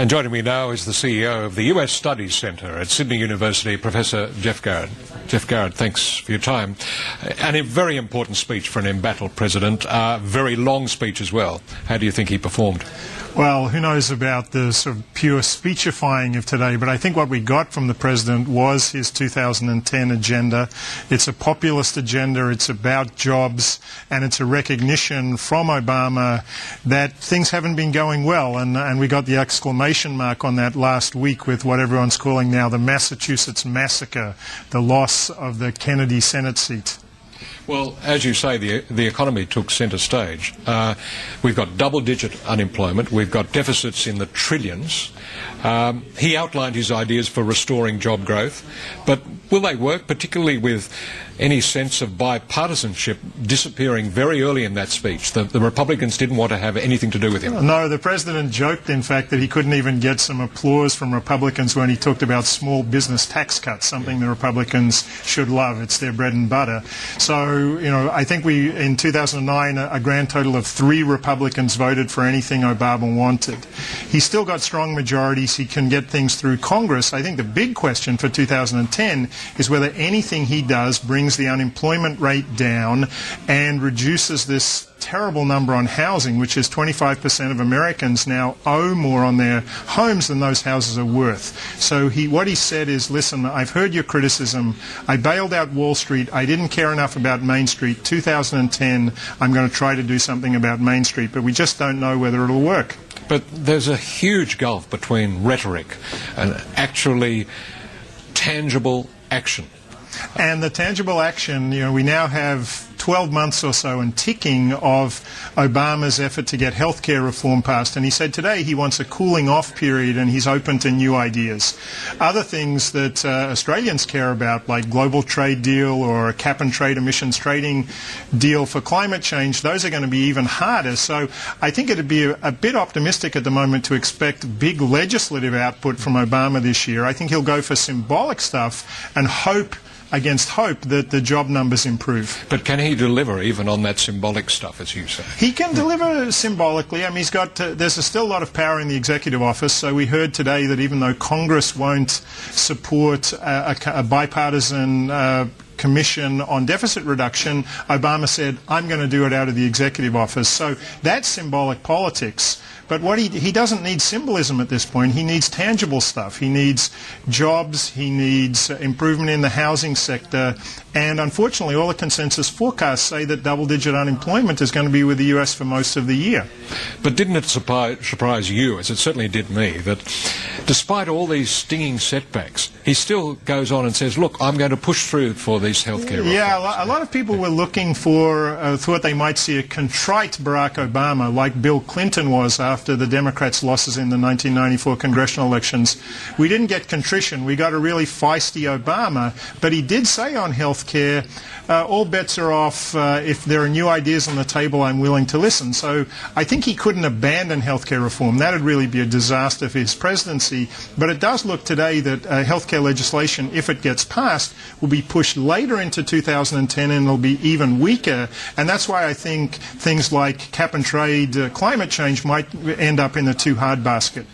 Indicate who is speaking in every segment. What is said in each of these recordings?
Speaker 1: And joining me now is the CEO of the US Studies Centre at Sydney University, Professor Jeff Garrett. Jeff Garrett, thanks for your time. And a very important speech for an embattled president, very long speech as well. How do you think he performed?
Speaker 2: Well, who knows about the sort of pure speechifying of today, but I think what we got from the president was his 2010 agenda. It's a populist agenda, it's about jobs, and it's a recognition from Obama that things haven't been going well, and we got the exclamation mark on that last week with what everyone's calling now the Massachusetts massacre, the loss of the Kennedy Senate seat.
Speaker 1: Well, as you say, the economy took centre stage. We've got double-digit unemployment. We've got deficits in the trillions. He outlined his ideas for restoring job growth, but will they work, particularly with any sense of bipartisanship disappearing very early in that speech? The Republicans didn't want to have anything to do with him.
Speaker 2: No, the president joked, in fact, that he couldn't even get some applause from Republicans when he talked about small business tax cuts, something the Republicans should love. It's their bread and butter. So, I think in 2009, a grand total of 3 Republicans voted for anything Obama wanted. He's still got strong majorities. He can get things through Congress. I think the big question for 2010 is whether anything he does brings the unemployment rate down and reduces this terrible number on housing, which is 25% of Americans now owe more on their homes than those houses are worth. So what he said is, listen, I've heard your criticism. I bailed out Wall Street. I didn't care enough about Main Street. 2010, I'm going to try to do something about Main Street, but we just don't know whether it'll work.
Speaker 1: But there's a huge gulf between rhetoric and actually tangible action.
Speaker 2: And the tangible action, we now have 12 months or so and ticking of Obama's effort to get healthcare reform passed. And he said today he wants a cooling off period and he's open to new ideas. Other things that Australians care about, like global trade deal or a cap and trade emissions trading deal for climate change, those are going to be even harder. So I think it'd be a bit optimistic at the moment to expect big legislative output from Obama this year. I think he'll go for symbolic stuff and hope against hope that the job numbers improve.
Speaker 1: But can he deliver even on that symbolic stuff, as you say?
Speaker 2: He can deliver symbolically. I mean, there's still a lot of power in the executive office, so we heard today that even though Congress won't support a bipartisan commission on deficit reduction, Obama said, I'm going to do it out of the executive office. So that's symbolic politics. But he doesn't need symbolism at this point. He needs tangible stuff. He needs jobs. He needs improvement in the housing sector. And unfortunately, all the consensus forecasts say that double-digit unemployment is going to be with the US for most of the year.
Speaker 1: But didn't it surprise you, as it certainly did me, that despite all these stinging setbacks, he still goes on and says, look, I'm going to push through for these healthcare reforms?
Speaker 2: Yeah, a lot of people were looking for, thought they might see a contrite Barack Obama, like Bill Clinton was after the Democrats' losses in the 1994 congressional elections. We didn't get contrition. We got a really feisty Obama. But he did say on health care, all bets are off. If there are new ideas on the table, I'm willing to listen. So I think he couldn't abandon healthcare reform. That would really be a disaster for his presidency. But it does look today that healthcare legislation, if it gets passed, will be pushed later into 2010 and it'll be even weaker. And that's why I think things like cap and trade, climate change might end up in the too hard basket.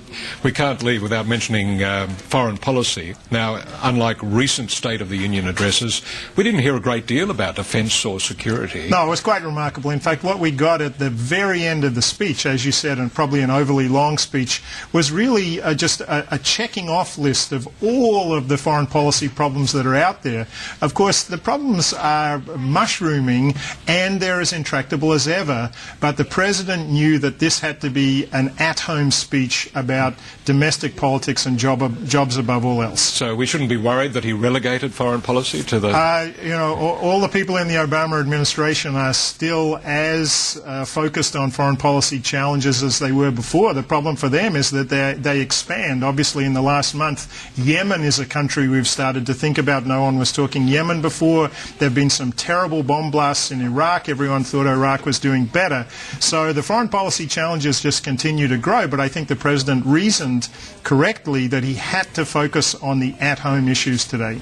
Speaker 1: We can't leave without mentioning foreign policy. Now, unlike recent State of the Union addresses, we didn't hear a great deal about defence or security.
Speaker 2: No, it was quite remarkable. In fact, what we got at the very end of the speech, as you said, and probably an overly long speech, was really just a checking off list of all of the foreign policy problems that are out there. Of course, the problems are mushrooming and they're as intractable as ever, but the president knew that this had to be an at-home speech about domestic politics and jobs above all else.
Speaker 1: So we shouldn't be worried that he relegated foreign policy to the...
Speaker 2: all the people in the Obama administration are still as focused on foreign policy challenges as they were before. The problem for them is that they expand. Obviously, in the last month, Yemen is a country we've started to think about. No one was talking Yemen before. There have been some terrible bomb blasts in Iraq. Everyone thought Iraq was doing better. So the foreign policy challenges just continue to grow, but I think the president reasoned correctly that he had to focus on the at-home issues today.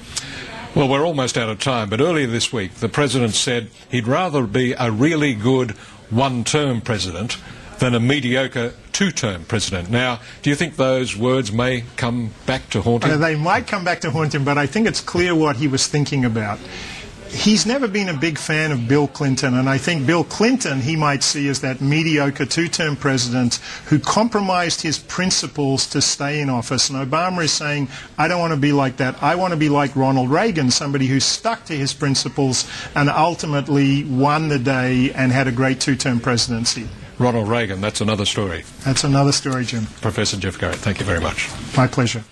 Speaker 1: Well, we're almost out of time, but earlier this week the president said he'd rather be a really good one-term president than a mediocre two-term president. Now, do you think those words may come back to haunt him?
Speaker 2: They might come back to haunt him, but I think it's clear what he was thinking about. He's never been a big fan of Bill Clinton, and I think Bill Clinton he might see as that mediocre two-term president who compromised his principles to stay in office. And Obama is saying, I don't want to be like that. I want to be like Ronald Reagan, somebody who stuck to his principles and ultimately won the day and had a great two-term presidency.
Speaker 1: Ronald Reagan, that's another story.
Speaker 2: That's another story, Jim.
Speaker 1: Professor Geoff Garrett, thank you very much.
Speaker 2: My pleasure.